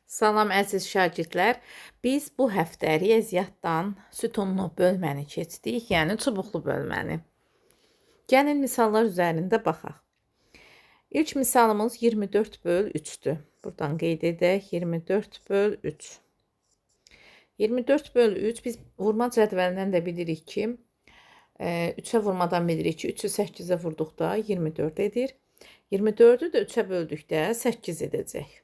Salam əziz şagirdlər. Biz bu həftə riyaziyyatdan sütunlu bölməni keçdik, yəni çubuqlu bölməni. Gəlin misallar üzərində baxaq. İlk misalımız 24 böl 3'dür. Buradan qeyd edək 24 böl 3. 24 böl 3 biz vurma cədvəlindən də bilirik ki, 3'ə vurmadan bilirik ki, 3'ü 8'ə vurduqda 24 edir. 24'ü də 3'ə böldükdə 8 edəcək.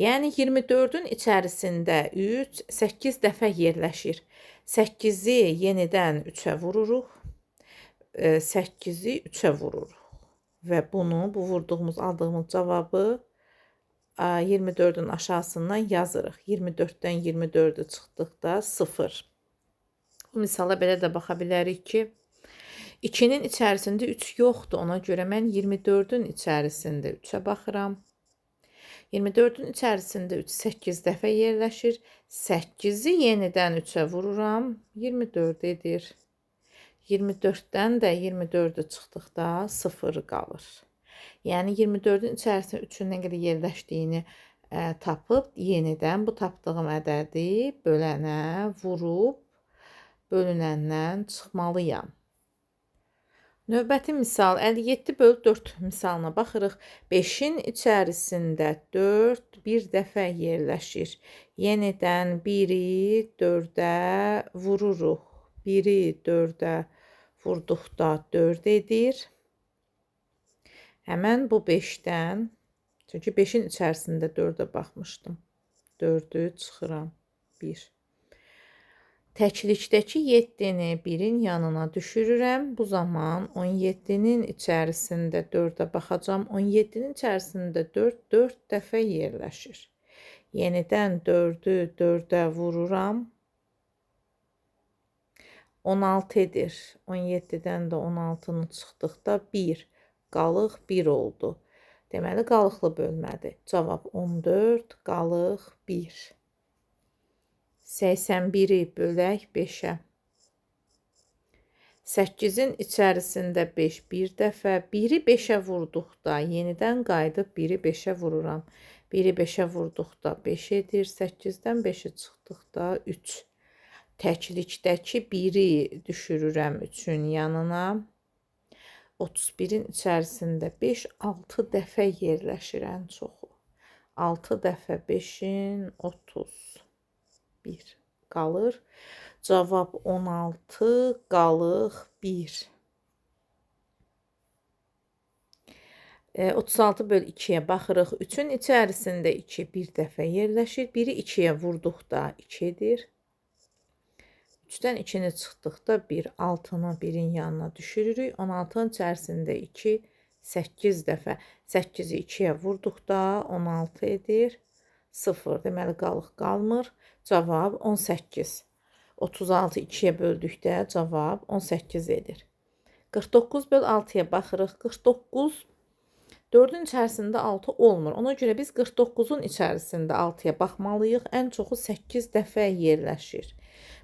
Yəni 24'ün içərisində 3 8 dəfə yerləşir. 8'i yenidən 3'ə vururuq. 8'i 3'ə vururuq. Və bunu, bu vurduğumuz, aldığımız cavabı 24'ün aşağısından yazırıq. 24'dən 24'ü çıxdıqda 0. Bu misala belə də baxa bilərik ki, 2'nin içərisində 3 yoxdur. Ona görə mən 24'ün içərisində 3'ə baxıram. 24'ün içərisində 3 8 dəfə yerləşir. 8'i yenidən 3'ə vururam. 24 edir. 24'dən də 24'ü çıxdıqda 0 qalır. Yəni 24'ün içərisində 3'ün nə qədər yerləşdiyini tapıb yenidən bu tapdığım ədədi bölənə vurub bölünəndən çıxmalıyam. Növbəti misal 57 böl 4 misalına baxırıq. 5'in içərisində 4 bir dəfə yerləşir. Yenidən 1'i 4'ə vururuq. 1'i 4'ə vurduqda 4 edir. Həmən bu 5'dən, çünki 5'in içərisində 4'ə baxmışdım. 4'ü çıxıram. 1. Təklikdəki 7'ni 1'in yanına düşürürəm. Bu zaman 17'nin içərisində 4'ə baxacam. 17'nin içərisində 4 dəfə yerləşir. Yenidən 4'ü 4'ə vururam. 16 edir. 17'dən də 16'nı çıxdıqda 1. Qalıq 1 oldu. Deməli, qalıqlı bölmədir. Cavab 14, qalıq 1. 81'i bölək 5'ə. 8'in içərisində 5 bir dəfə. 1'i 5'ə vurduqda yenidən qayıdıb 1'i 5'ə vururam. 1'i 5'ə vurduqda 5 edir. 8'dən 5'i çıxdıqda 3. Təklikdəki 1'i düşürürəm 3'ün yanına. 31'in içərisində 5 6 dəfə yerləşir ən çoxu. 6 dəfə 5'in 31 qalır. Cavab 16, qalıq 1. 36 böl 2'yə baxırıq. 3'ün içərisində 2 bir dəfə yerləşir. 1'i 2'yə vurduqda 2 edir. 3'dən 2'ni çıxdıqda 1, 6'nı 1'in yanına düşürürük. 16'nın içərisində 2, 8 dəfə. 8'i 2'yə vurduqda 16 edir. 0. Deməli, qalıq qalmır. Cavab 18. 36 2'yə böldükdə cavab 18 edir. 49 böl 6'ya baxırıq. 49 4'ün içərisində 6 olmur. Ona görə biz 49'un içərisində 6'ya baxmalıyıq. Ən çoxu 8 dəfə yerləşir.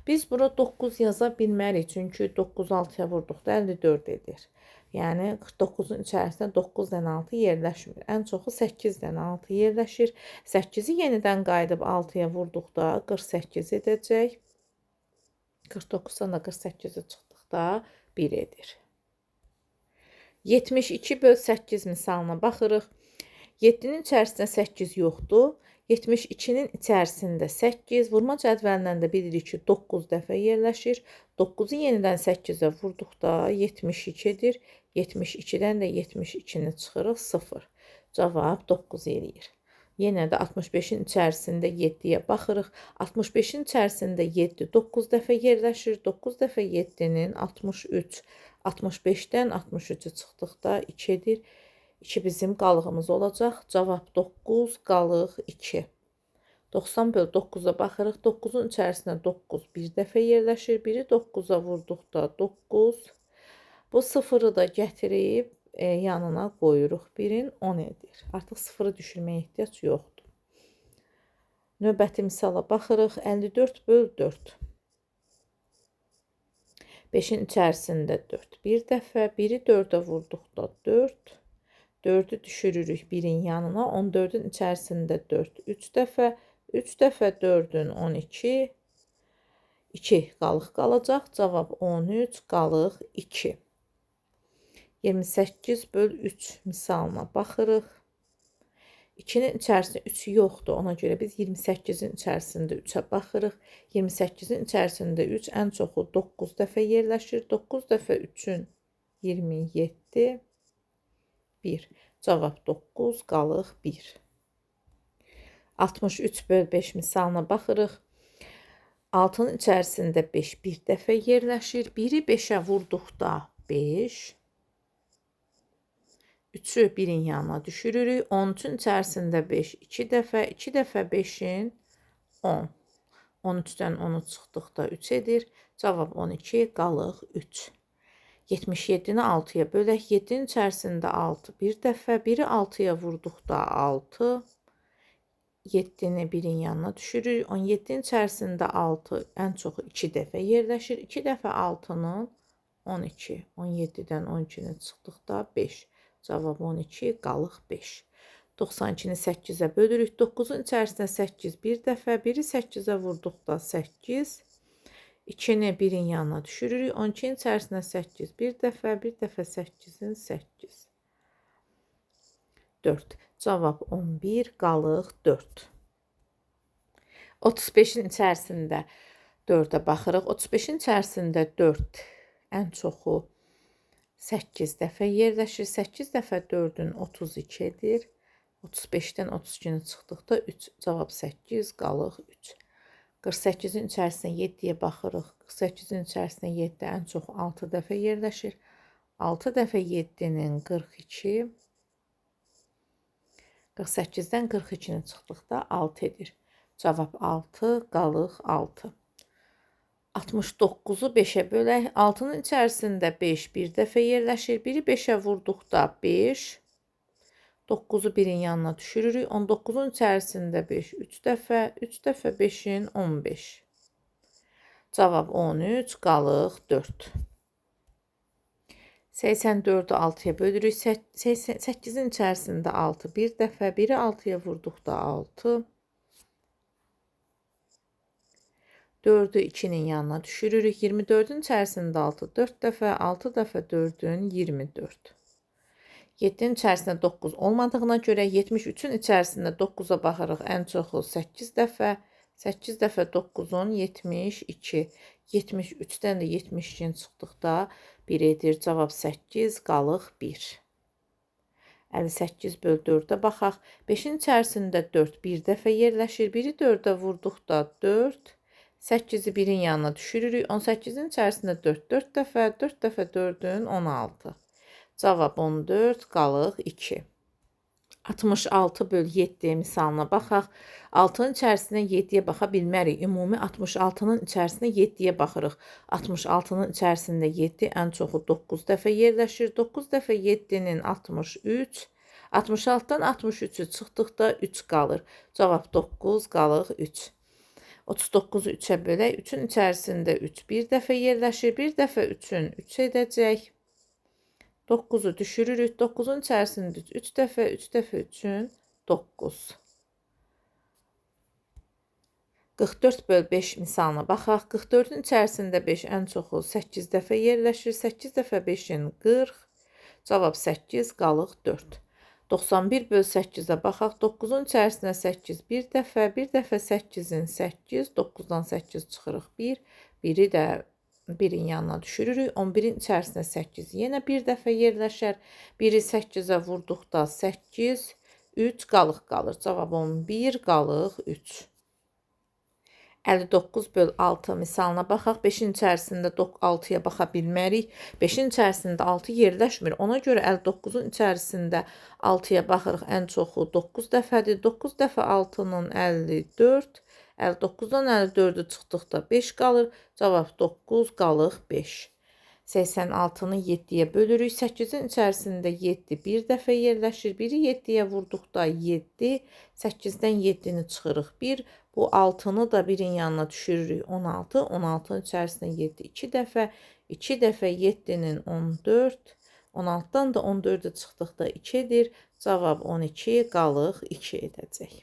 Biz bura 9 yaza bilmərik. Çünki 9 6'ya vurduqda 54 edir. Yəni 49'un içərisində 9 dən 6 yerləşmir. Ən çoxu 8 dən 6 yerləşir. 8'i yenidən qayıdıb 6'ya vurduqda 48 edəcək. 49'dan da 48'i çıxdıqda 1 edir. 72 böl 8 misalına baxırıq. 7'nin içərisində 8 yoxdur. 72'nin içərisində 8. Vurma cədvəlindən də bilirik ki, 9 dəfə yerləşir. 9'u yenidən 8'ə vurduqda 72 edir. 72'dən də 72'ni çıxırıq 0. Cavab 9 eləyir. Yenə də 65'in içərisində 7'yə baxırıq. 65'in içərisində 7 9 dəfə yerləşir. 9 dəfə 7'nin 63. 65'dən 63'ü çıxdıqda 2 edir. 2 bizim qalığımız olacaq. Cavab 9, qalıq 2. 90 böl 9'a baxırıq. 9'un içərisində 9 bir dəfə yerləşir. 1'i 9'a vurduqda 9. Bu 0'ı da gətirib yanına qoyuruq. 1'in 10 edir. Artıq 0'ı düşürməyə ehtiyac yoxdur. Növbəti misala baxırıq. 54 böl 4. 5'in içərisində 4 bir dəfə. 1'i 4'ə vurduqda 4. 4'ü düşürürük 1'in yanına. 14'ün içərisində 4 3 dəfə. 3 dəfə 4'ün 12. 2 qalıq qalacaq. Cavab 13 qalıq 2. 28 böl 3 misalına baxırıq. 2'nin içərisində 3 yoxdur. Ona görə biz 28'in içərisində 3'ə baxırıq. 28'in içərisində 3 ən çoxu 9 dəfə yerləşir. 9 dəfə 3'ün 27. 1. Cavab 9 qalıq 1. 63 böl 5 misalına baxırıq. 6'nın içərisində 5 bir dəfə yerləşir. 1'i 5'ə vurduqda 5. 3'ü 1'in yanına düşürürük. 13'ün içərisində 5 2 dəfə. 2 dəfə 5'in 10. 13'dən 10'u çıxdıqda 3 edir. Cavab 12 qalıq 3. 77'ni 6'ya bölək. 7'nin içərisində 6 bir dəfə. 1'i 6'ya vurduqda 6. 7'ni 1'in yanına düşürürük. 17'nin içərisində 6 ən çoxu 2 dəfə yerləşir. 2 dəfə 6'nın 12. 17'dən 12'ni çıxdıqda 5. Cavab 12 qalıq 5. 92'ni 8'ə bölürük. 9'un içərisində 8 bir dəfə. 1'i 8'ə vurduqda 8. 2'ni 1'in yanına düşürürük. 12'nin içərisində 8 bir dəfə. 1 dəfə 8'in 8. 4. Cavab 11 qalıq 4. 35'in içərisində 4'ə baxırıq. 35'in içərisində 4 ən çoxu 8 dəfə yerləşir. 8 dəfə 4'ün 32 edir. 35'dən 32'ni çıxdıqda 3. Cavab 8 qalıq 3. 48'in içərisində 7'yə baxırıq. 48'in içərisində 7 ən çox 6 dəfə yerləşir. 6 dəfə 7'nin 42. 48'dən 42'ni çıxdıqda 6 edir. Cavab 6 qalıq 6. 69'u 5'ə bölək. 6'nın içərisində 5 bir dəfə yerləşir. 1'i 5'ə vurduqda 5. 9'u 1'in yanına düşürürük. 19'un içərisində 5 3 dəfə. 3 dəfə 5'in 15. Cavab 13 qalıq 4. 84'ü 6'ya bölürük. 8'in içərisində 6 bir dəfə. 1'i 6'ya vurduqda 6. 4'ü 2'nin yanına düşürürük. 24'ün içərisində 6 4 dəfə. 6 dəfə 4'ün 24. 7'nin içərisində 9 olmadığına görə 73'ün içərisində 9'a baxırıq. Ən çoxu 8 dəfə. 8 dəfə 9'un 72. 73'dən də 72'ni çıxdıqda 1 edir. Cavab 8 qalıq 1. 58 böl 4'ə baxaq. 5'in içərisində 4 bir dəfə yerləşir. 1'i 4'ə vurduqda 4. 8'i 1'in yanına düşürürük. 18'in içərisində 4 4 dəfə. 4 dəfə 4'ün 16. Cavab 14 qalıq 2. 66 böl 7 misalına baxaq. 6'nın içərisinə 7'yə baxa bilmərik. Ümumi 66'nın içərisinə 7'yə baxırıq. 66'nın içərisində 7 ən çoxu 9 dəfə yerləşir. 9 dəfə 7'nin 63. 66'dan 63'ü çıxdıqda 3 qalır. Cavab 9 qalıq 3. 39'u 3'ə bölək. 3'ün içərisində 3 bir dəfə yerləşir. 1 dəfə 3'ün 3 edəcək. 9'u düşürürük. 9'un içərisində 3 dəfə. 3 dəfə 3'ün 9. 44 böl 5 misalına baxaq. 44'ün içərisində 5 ən çoxu 8 dəfə yerləşir. 8 dəfə 5'in 40. Cavab 8 qalıq 4. 91 böl 8'ə baxaq. 9'un içərisində 8 bir dəfə. 1 dəfə 8'in 8. 9'dan 8 çıxırıq 1. 1'i də 1'in yanına düşürürük. 11'in içərisində 8 yenə bir dəfə yerləşər. 1'i 8'ə vurduqda 8. 3 qalıq qalır. Cavab 11 qalıq 3. 59 böl 6 misalına baxaq. 5'in içərisində 6'ya baxa bilmərik. 5'in içərisində 6 yerləşmir. Ona görə 59'un içərisində 6'ya baxırıq. Ən çoxu 9 dəfədir. 9 dəfə 6'nın 54. 59'dan 54'ü çıxdıqda 5 qalır. Cavab 9 qalıq 5. 86'nı 7'yə bölürük. 8'in içərisində 7 bir dəfə yerləşir. 1'i 7'yə vurduqda 7. 8'dən 7'ni çıxırıq 1. Bu 6'nı da 1'in yanına düşürürük 16. 16'nın içərisində 7 2 dəfə. 2 dəfə 7'nin 14. 16-dan da 14-ü çıxdıqda 2-dir. Cavab 12, qalıq 2 edəcək.